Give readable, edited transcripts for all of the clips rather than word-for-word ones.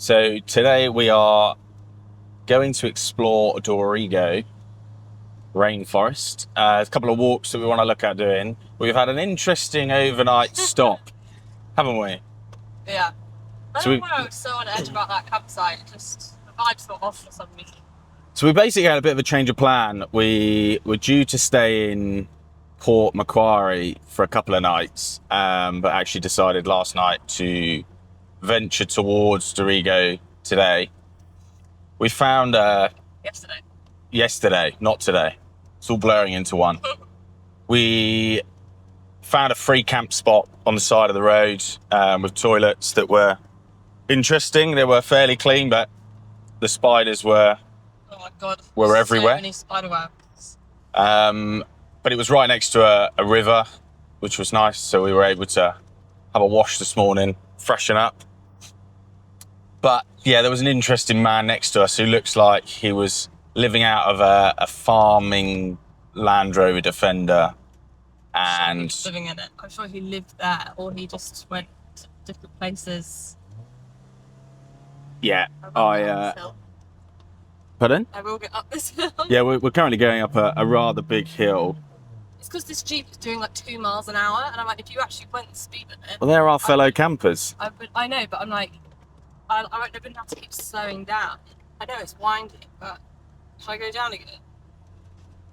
So today we are going to explore Dorrigo rainforest. A couple of walks that we want to look at doing. We've had an interesting overnight stop, haven't we? Yeah. I So don't know why I was so on edge about that campsite. Just the vibes got off for some reason. So we basically had a bit of a change of plan. We were due to stay in Port Macquarie for a couple of nights, but actually decided last night to venture towards Dorrigo today. We found yesterday, not today. It's all blurring into one. We found a free camp spot on the side of the road with toilets that were interesting. They were fairly clean, but the spiders were Oh my god. Were everywhere. So many spider webs. but it was right next to a river, which was nice. So we were able to have a wash this morning, freshen up. But yeah, there was an interesting man next to us who looks like he was living out of a farming Land Rover Defender. And I'm sure he was living in it. I'm sure he lived there, or he just went to different places. yeah, Pardon? I will get up this hill. Yeah, we're currently going up a rather big hill. It's because this Jeep is doing like 2 miles an hour, and I'm like, if you actually went the speed limit... Well, they're our fellow campers. I know, but I'm like, I wouldn't have to keep slowing down. I know it's winding, but should I go down again?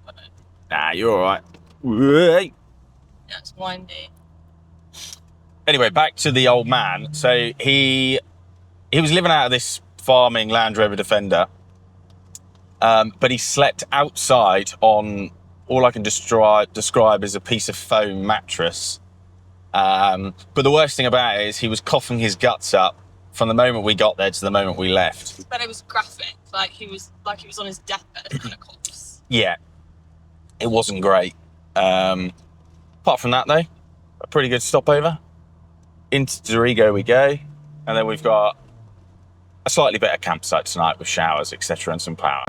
I don't know. Nah, you're all right. Whey. Yeah, it's windy. Anyway, back to the old man. So he was living out of this farming Land Rover Defender, but he slept outside on all I can describe as a piece of foam mattress. But the worst thing about it is he was coughing his guts up from the moment we got there to the moment we left. But it was graphic, like he was on his deathbed kind of coughs. Yeah, it wasn't great. Apart from that, though, a pretty good stopover. Into Dorrigo we go, and then we've got a slightly better campsite tonight with showers, etc., and some power.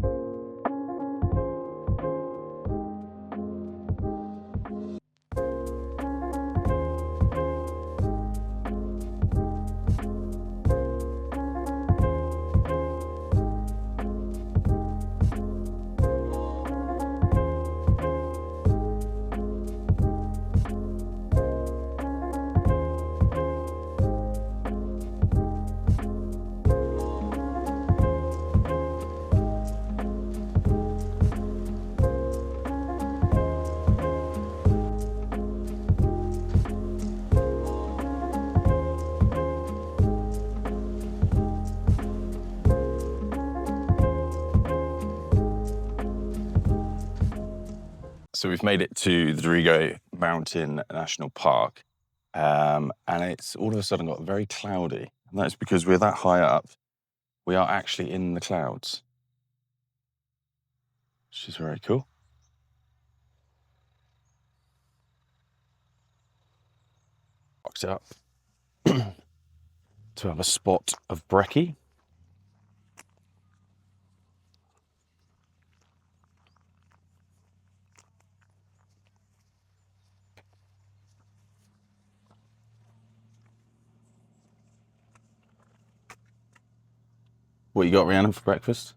So we've made it to the Dorrigo Mountain National Park, and it's all of a sudden got very cloudy. And that's because we're that high up. We are actually in the clouds, which is very cool. Walked up to have a spot of brekkie. What you got, Rhiannon, for breakfast?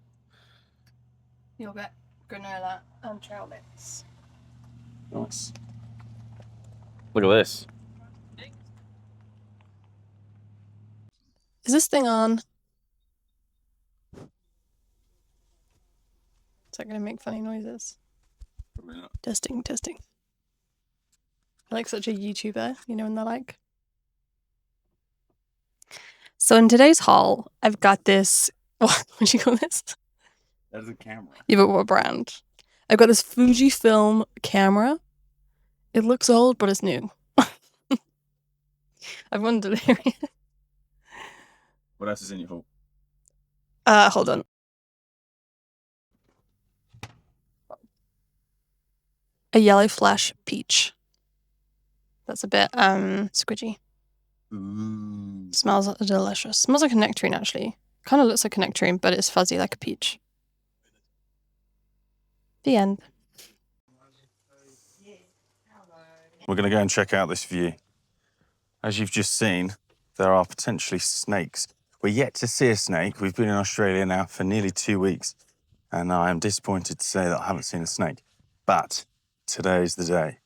Yogurt, granola, and trail mix. Nice. Look at this. Is this thing on? Is that gonna make funny noises? Testing. I like such a YouTuber, you know, when they're like. So in today's haul, I've got this. What do you call this? That is a camera. Yeah, but what brand? I've got this Fujifilm camera. It looks old, but it's new. I've won delivery. What else is in your haul? Hold on. A yellow flash peach. That's a bit squidgy. Smells delicious. Smells like a nectarine, actually. Kind of looks like a nectarine, but it's fuzzy like a peach. The end. We're going to go and check out this view. As you've just seen, there are potentially snakes We're yet to see a snake. We've been in Australia now for nearly 2 weeks, and I am disappointed to say that I haven't seen a snake. But today is the day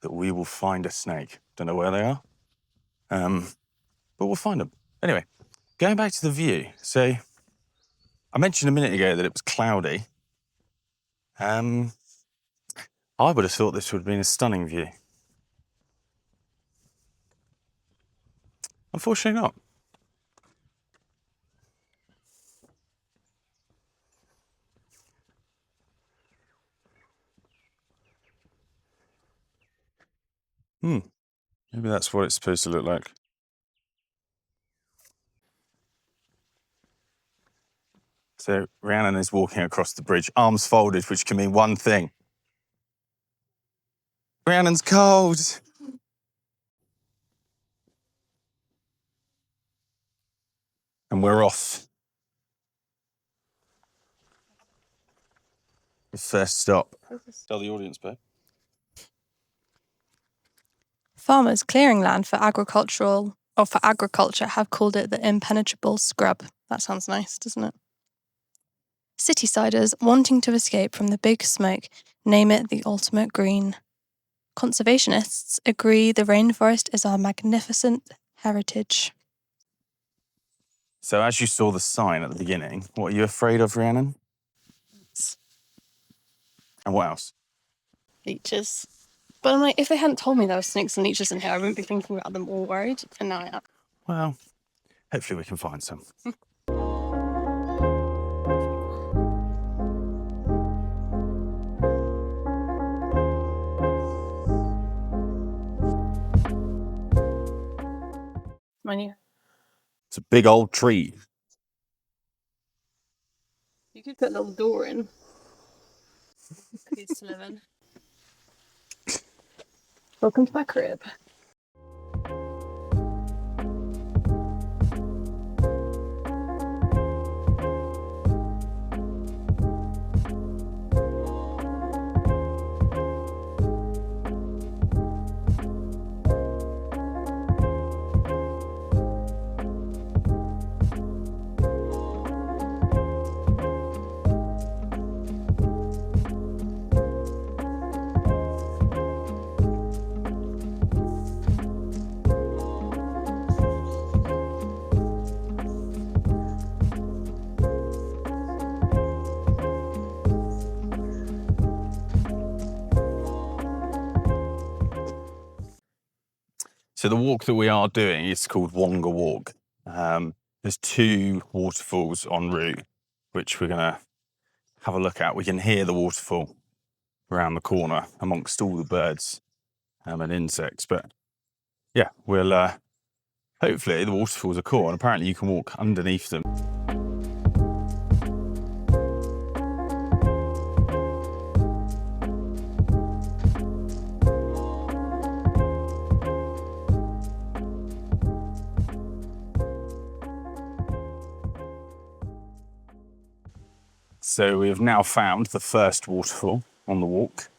that we will find a snake. Don't know where they are, but we'll find them. Anyway, going back to the view. So I mentioned a minute ago that it was cloudy. I would have thought this would have been a stunning view. Unfortunately not. Maybe that's what it's supposed to look like. So Rhiannon is walking across the bridge, arms folded, which can mean one thing. Rhiannon's cold. And we're off. The first stop. Tell the audience, babe. Farmers clearing land for agriculture have called it the impenetrable scrub. That sounds nice, doesn't it? City-siders wanting to escape from the big smoke name it the ultimate green. Conservationists agree the rainforest is our magnificent heritage. So as you saw the sign at the beginning, what are you afraid of, Rhiannon? And what else? Leeches. But I'm like, if they hadn't told me there were snakes and leeches in here, I wouldn't be thinking about them all worried. And now I am. Well, hopefully we can find some. It's a big old tree. You could put a little door in. Please to live in. Welcome to my crib. So the walk that we are doing is called Wonga Walk. There's 2 waterfalls en route, which we're going to have a look at. We can hear the waterfall around the corner amongst all the birds and insects. But yeah, we'll hopefully the waterfalls are cool, and apparently you can walk underneath them. So we have now found the first waterfall on the walk.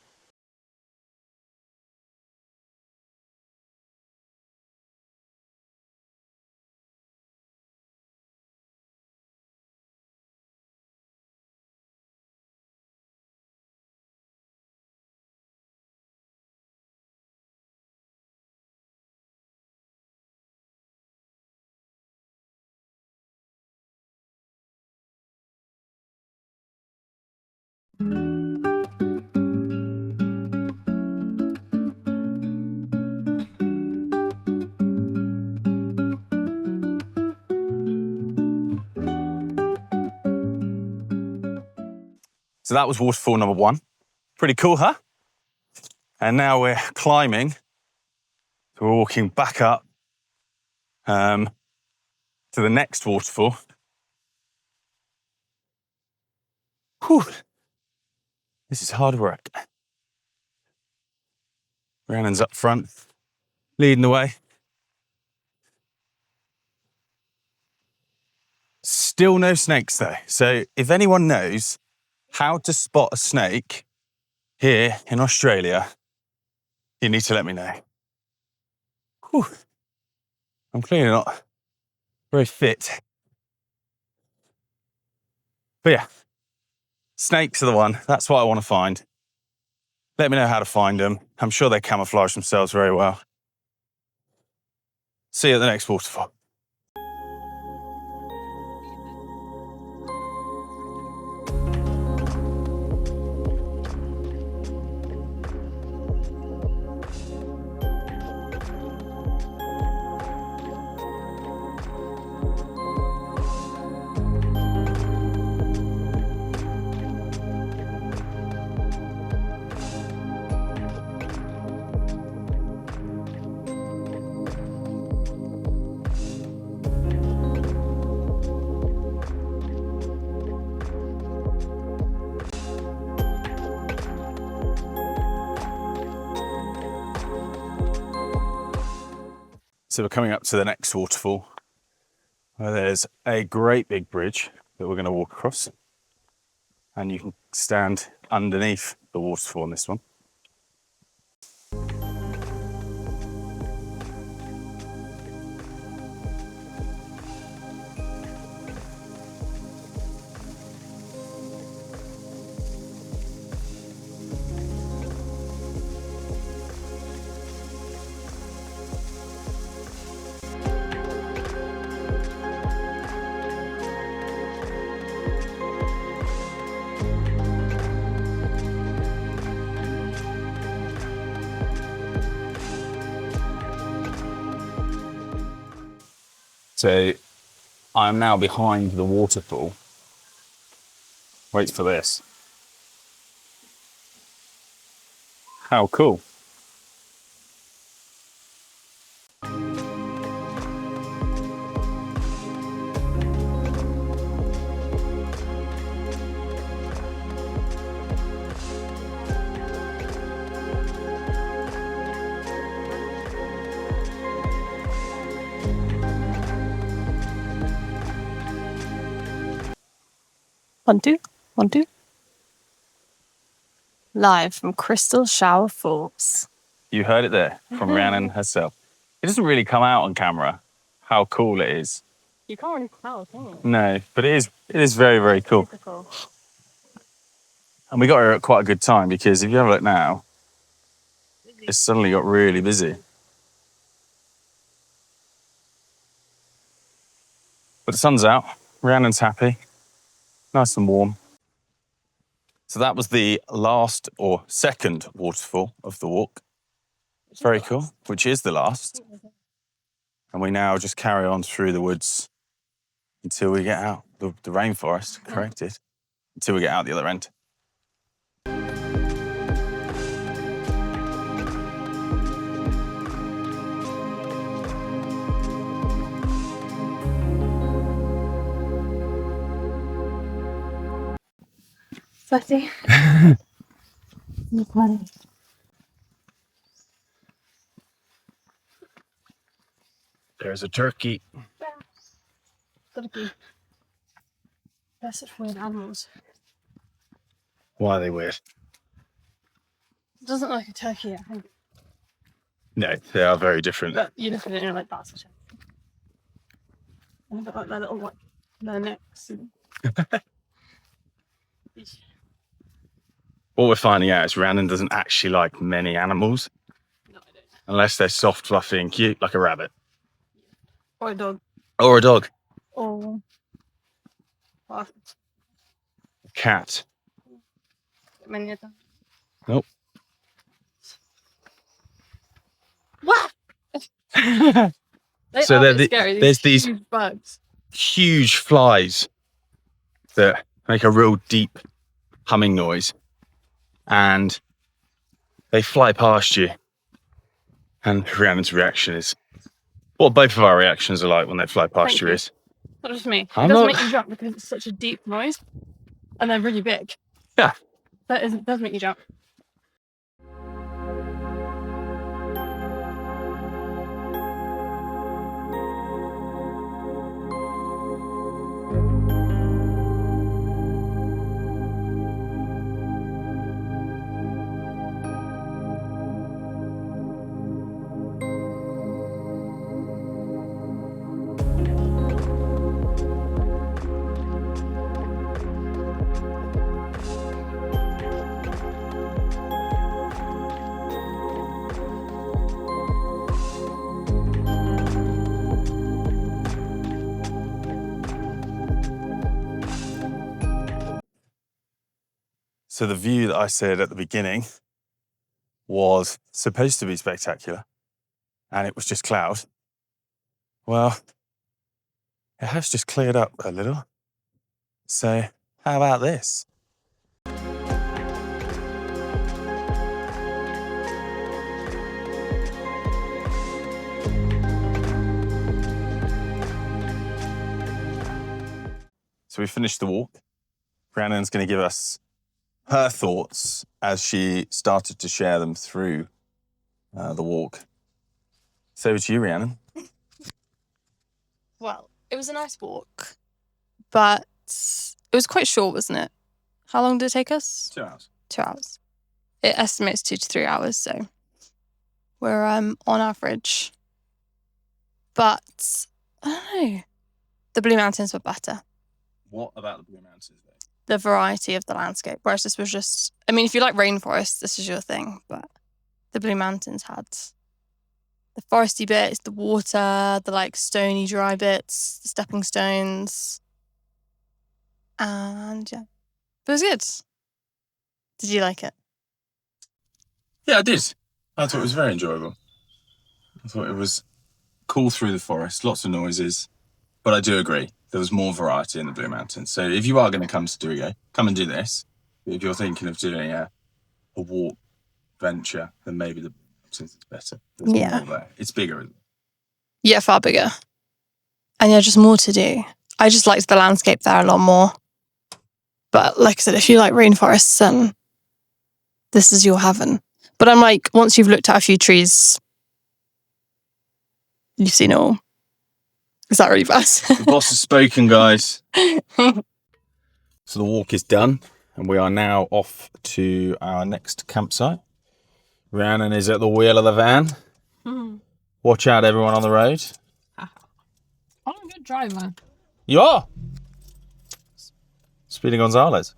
So that was waterfall number 1. Pretty cool, huh? And now we're climbing. So we're walking back up to the next waterfall. Whew. This is hard work. Rhiannon's up front, leading the way. Still no snakes though. So if anyone knows how to spot a snake here in Australia, you need to let me know. Whew. I'm clearly not very fit But yeah, snakes are the one. That's what I want to find. Let me know how to find them. I'm sure they camouflage themselves very well. See you at the next waterfall. So we're coming up to the next waterfall, where there's a great big bridge that we're going to walk across. And you can stand underneath the waterfall on this one. So I'm now behind the waterfall. Wait for this. How cool. One, two, one, two. Live from Crystal Shower Falls. You heard it there from Rhiannon herself. It doesn't really come out on camera how cool it is. You can't really tell, can you? No, but it is very, very cool. Typical. And we got here at quite a good time, because if you have a look now, it's suddenly got really busy. But the sun's out, Rhiannon's happy, nice and warm. So that was the last or second waterfall of the walk. Very cool, which is the last. And we now just carry on through the woods until we get out, the rainforest, corrected, until we get out the other end. Sweaty. There's a turkey. Gotta be. They're such weird animals. Why are they weird? It doesn't look like a turkey, I think. No, they are very different. But you look at it and you're like, that's a turkey. And they've got like their little, like, their necks. And... What we're finding out is Rhiannon doesn't actually like many animals. No, I don't. Unless they're soft, fluffy and cute, like a rabbit. Or a dog. Or a dog. Or... A cat. Many of them. Nope. What? They So are they're a bit scary. there's these huge bugs. huge flies that make a real deep humming noise. And they fly past you. And Rhiannon's reaction is... Well, both of our reactions are like when they fly past Thank you you. is... Not just me. I'm It does not- make you jump because it's such a deep noise. And they're really big. Yeah. It does make you jump. So the view that I said at the beginning was supposed to be spectacular, and it was just cloud. Well, it has just cleared up a little. So how about this? So we finished the walk. Rhiannon's going to give us her thoughts as she started to share them through the walk. So over to you, Rhiannon. Well, it was a nice walk, but it was quite short, wasn't it? How long did it take us? 2 hours. 2 hours. It estimates 2 to 3 hours, so we're on average. But I don't know. The Blue Mountains were better. What about the Blue Mountains, though? The variety of the landscape, whereas this was just, I mean, if you like rainforest, this is your thing, but the Blue Mountains had the foresty bits, the water, the like stony dry bits, the stepping stones, and yeah, it was good. Did you like it? Yeah, I did. I thought it was very enjoyable. I thought it was cool through the forest, lots of noises, but I do agree there was more variety in the Blue Mountains. So if you are going to come to Dorrigo, come and do this. If you're thinking of doing a walk venture, then maybe the Blue Mountains is better. There's Yeah. more there. It's bigger. Yeah, far bigger. And yeah, just more to do. I just liked the landscape there a lot more. But like I said, if you like rainforests, then this is your heaven. But I'm like, once you've looked at a few trees, you've seen it all. Is that really bad? The boss has spoken, guys. So the walk is done, and we are now off to our next campsite. Rhiannon is at the wheel of the van. Watch out, everyone on the road. I'm a good driver. You are. Speedy Gonzalez.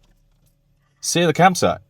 See you at the campsite.